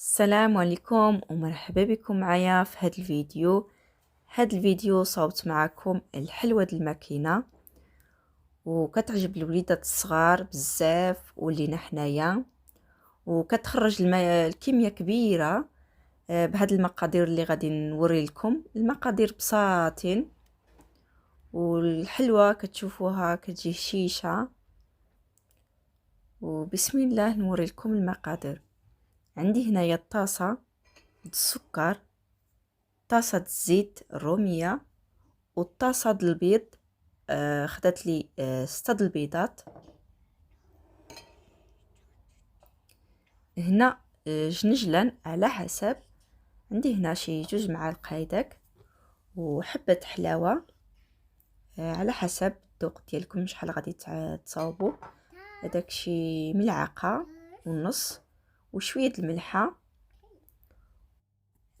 السلام عليكم ومرحبا بكم معايا في هذا الفيديو. صوبت معكم الحلوى د الماكينه وكتعجب الوليدات الصغار بزاف ولينا حنايا، وكتخرج الكميه كبيره بهاد المقادير اللي غادي نوري لكم. المقادير بساطين والحلوى كتشوفوها كتجي هشيشه. وبسم الله نوري لكم المقادير. عندي هنايا طاسه د السكر، طاسه د الزيت الروميه، والطاسه د البيض. خدات لي 6 د البيضات. هنا جنجلا على حسب، عندي هنا شي 2 معالق هيداك، وحبه حلاوه على حسب الذوق ديالكم شحال غادي تصاوبوا. هذاك شي ملعقه ونص، وشويه الملحه.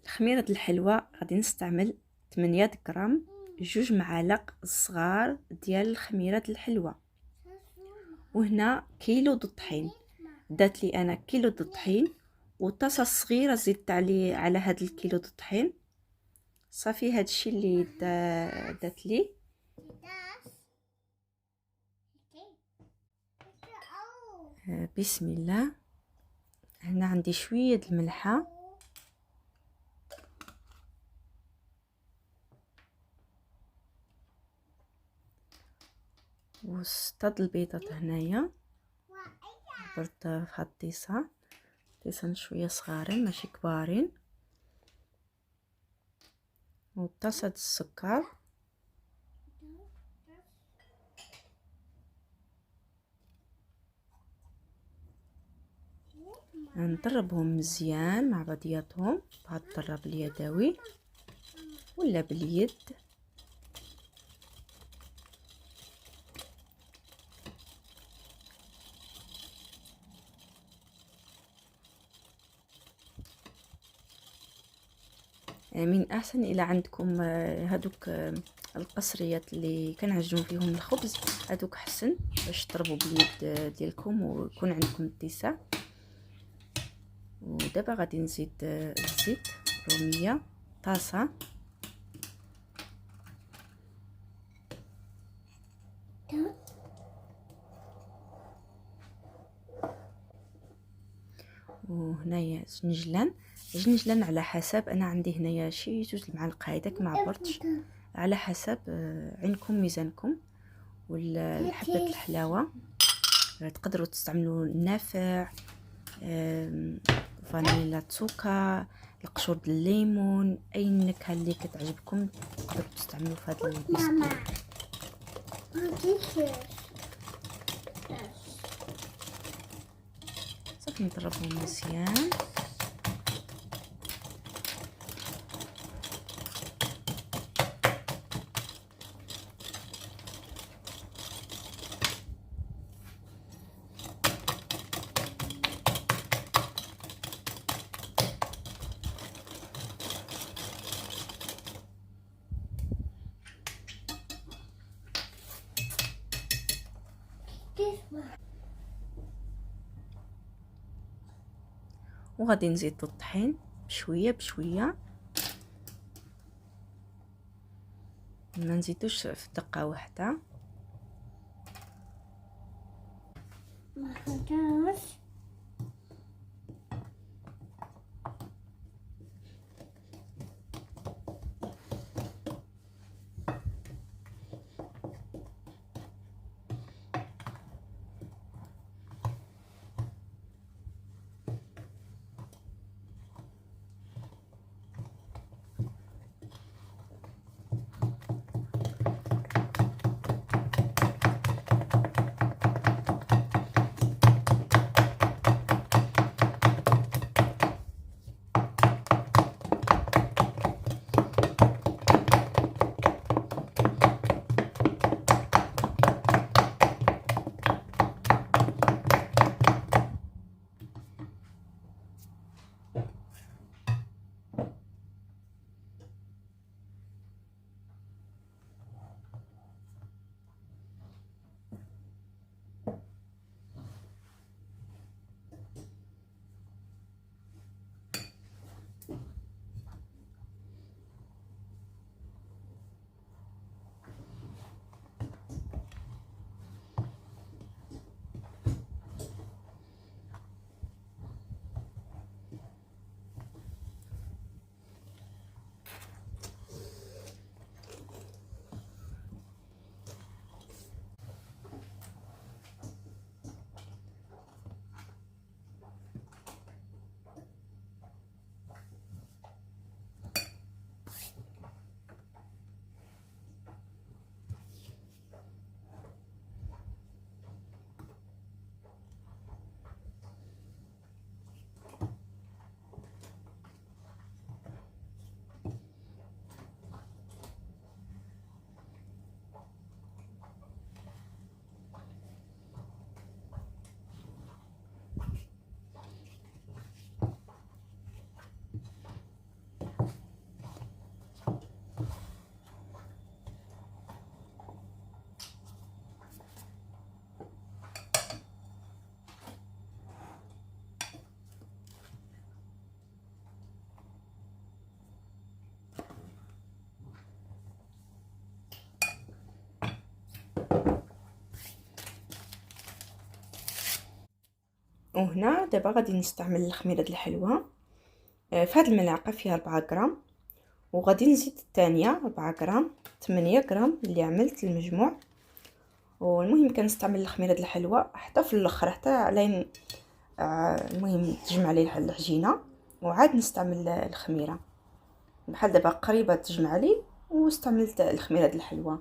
خميره الحلوى غادي نستعمل 8 غرام، 2 معالق صغار ديال خميره الحلوى. وهنا كيلو د الطحين، دات لي انا كيلو د الطحين، وطاسه صغيره زدت على هذا الكيلو د الطحين. صافي هادشي اللي دات لي. بسم الله. هنا عندي شويه د الملحه، و6 د البيضات هنايا درت في هاد طيسان شويه صغارين ماشي كبارين، وطاسه د السكر. نضربهم مزيان مع بعضياتهم بهذا الضرب اليدوي ولا باليد. من احسن الى عندكم هادوك القصريات اللي كنعجنوا فيهم الخبز، هادوك حسن باش تضربوا باليد ديالكم ويكون عندكم اتساع. ودابا غادي نزيد الزيت روميه، طاسه، وهنايا جنجلان على حسب. انا عندي هنايا شي 2 معالق هيداك ما عبرتش، على حسب عينكم ميزانكم. والحبه الحلاوه تقدروا تستعملوا النافع، فانيلا، سكر، القشور د الليمون، اي نكهه اللي كتعجبكم تقدروا تستعملوا في هذا البسكوت. صافي نضربهم مزيان. وغادي نزيد الطحين بشويه بشويه، ما نزيدوش في دقه واحده. وهنا دابا غادي نستعمل الخميره ديال الحلوى. في هذه الملعقه فيها 4 غرام، وغادي نزيد الثانيه 4 غرام، 8 غرام اللي عملت المجموع. والمهم كنستعمل الخميره ديال الحلوى حتى في الاخر، حتى على المهم تجمع لي العجينه، وعاد نستعمل الخميره. بحال دابا قريبه تجمع لي واستعملت الخميره ديال الحلوى.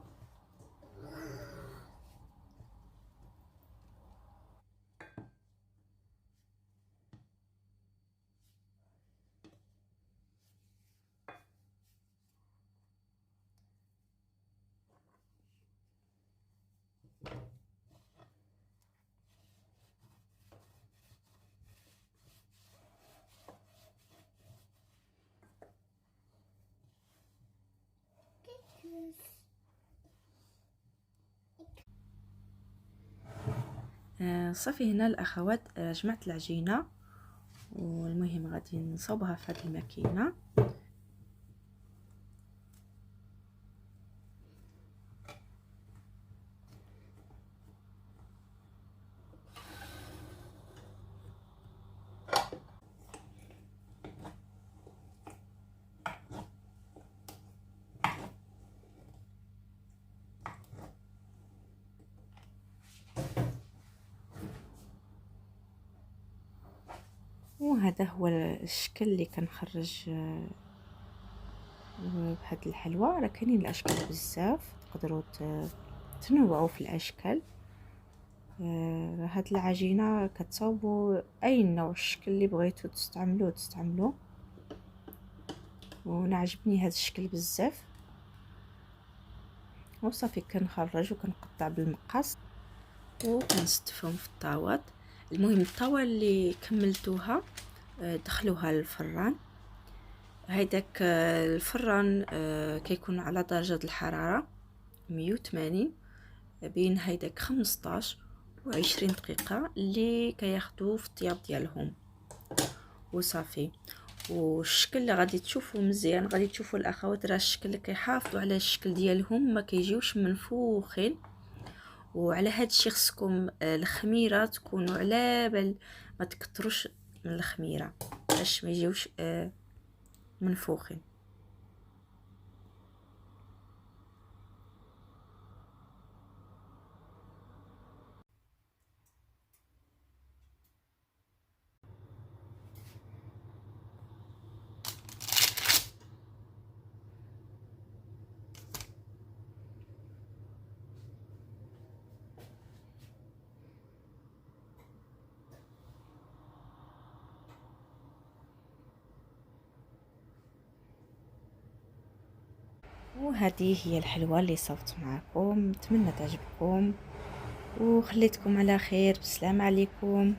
صافي هنا الاخوات جمعت العجينه، والمهم غادي نصوبها في هذه الماكينه. وهذا هو الشكل اللي كنخرج بهاد الحلوى. راه كاينين الاشكال بزاف، تقدروا تنوعوا في الاشكال. هاد العجينه كتصاوبوا اي نوع الشكل اللي بغيتو تستعملوه. وانا عجبني هذا الشكل بزاف. وصافي كنخرج وكنقطع بالمقص وكنستفهم في الطاوات. المهم الطاوه اللي كملتوها دخلوها للفران. هيداك الفران كيكون على درجة الحرارة 180 بين هيداك 15 و20 دقيقة اللي كياخدو في الطياب ديالهم. وصافي، والشكل اللي غادي تشوفوا مزيان، غادي تشوفوا الاخوات راه الشكل اللي كيحافظوا على الشكل ديالهم، ما كيجيوش منفوخين. وعلى هذا الشيء خصكم الخميره تكونوا على بال ما تكتروش من الخميره باش ما يجيوش منفوخين. وهذه هي الحلوى اللي صوبت معكم، نتمنى تعجبكم وخليتكم على خير. بسلام عليكم.